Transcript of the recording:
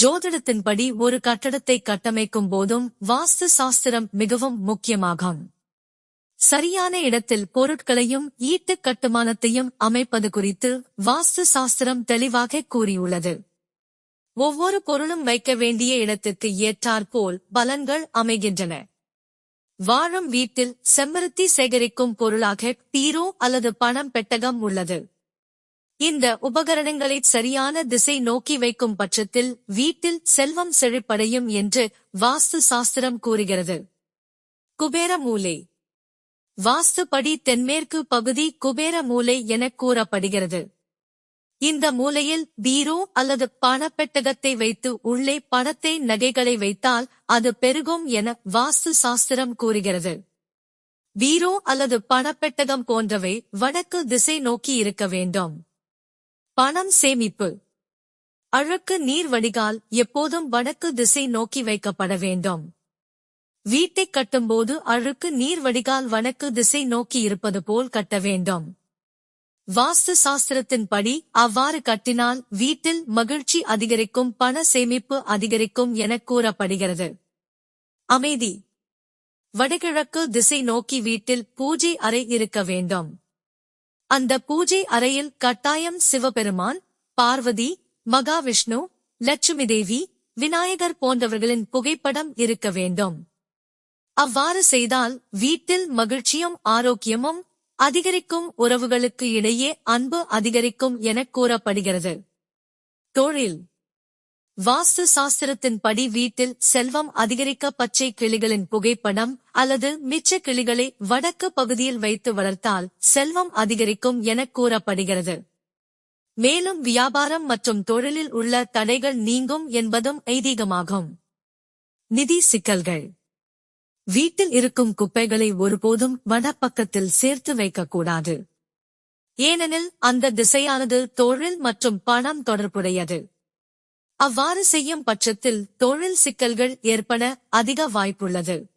ஜோதிடத்தின்படி ஒரு கட்டடத்தை கட்டமைக்கும் போதும் வாஸ்து சாஸ்திரம் மிகவும் முக்கியமாகும். சரியான இடத்தில் பொருட்களையும் ஈட்டுக் கட்டுமானத்தையும் அமைப்பது குறித்து வாஸ்து சாஸ்திரம் தெளிவாக கூறியுள்ளது. ஒவ்வொரு பொருளும் வைக்க வேண்டிய இடத்திற்கு ஏற்றாற்போல் பலன்கள் அமைகின்றன. வாழும் வீட்டில் செம்பருத்தி சேகரிக்கும் பொருளாக பீரோ அல்லது பணம் பெட்டகம் உள்ளது. இந்த உபகரணங்களை சரியான திசை நோக்கி வைக்கும் பட்சத்தில் வீட்டில் செல்வம் செழிப்படையும் என்று வாஸ்து சாஸ்திரம் கூறுகிறது. குபேர மூலை. வாஸ்துப்படி தென்மேற்கு பகுதி குபேர மூலை எனக் கூறப்படுகிறது. இந்த மூலையில் பீரோ அல்லது பணப்பெட்டகத்தை வைத்து உள்ளே பணத்தை நகைகளை வைத்தால் அது பெருகும் என வாஸ்து சாஸ்திரம் கூறுகிறது. பீரோ அல்லது பணப்பெட்டகம் போன்றவை வடக்கு திசை நோக்கி இருக்க வேண்டும். பணம் சேமிப்பு. அழுக்கு நீர் வடிகால் எப்போதும் வடக்கு திசை நோக்கி வைக்கப்பட வேண்டும். வீட்டைக் கட்டும்போது அழுக்கு நீர் வடிகால் வடக்கு திசை நோக்கி இருப்பது போல் கட்ட வேண்டும். வாஸ்து சாஸ்திரத்தின்படி அவ்வாறு கட்டினால் வீட்டில் மகிழ்ச்சி அதிகரிக்கும், பண சேமிப்பு அதிகரிக்கும் எனக் கூறப்படுகிறது. அமைதி. வடகிழக்கு திசை நோக்கி வீட்டில் பூஜை அறை இருக்க வேண்டும். அந்த பூஜை அறையில் கட்டாயம் சிவபெருமான், பார்வதி, மகாவிஷ்ணு, லட்சுமி தேவி, விநாயகர் போன்றவர்களின் புகைப்படம் இருக்க வேண்டும். அவ்வாறு செய்தால் வீட்டில் மகிழ்ச்சியும் ஆரோக்கியமும் அதிகரிக்கும், உறவுகளுக்கு இடையே அன்பு அதிகரிக்கும் எனக் கூறப்படுகிறது. தொழில். வாஸ்து சாஸ்திரத்தின்படி வீட்டில் செல்வம் அதிகரிக்க பச்சை கிளிகளின் புகைப்படம் அல்லது மிச்ச கிளிகளை வடக்கு பகுதியில் வைத்து வளர்த்தால் செல்வம் அதிகரிக்கும் எனக் கூறப்படுகிறது. மேலும் வியாபாரம் மற்றும் தொழிலில் உள்ள தடைகள் நீங்கும் என்பதும் ஐதீகமாகும். நிதி சிக்கல்கள். வீட்டில் இருக்கும் குப்பைகளை ஒருபோதும் வடப்பக்கத்தில் சேர்த்து வைக்கக்கூடாது. ஏனெனில் அந்த திசையானது தொழில் மற்றும் பணம் தொடர்புடையது. அவ்வாறு செய்யும் பட்சத்தில் தொழில் சிக்கல்கள் ஏற்பட அதிக வாய்ப்புள்ளது.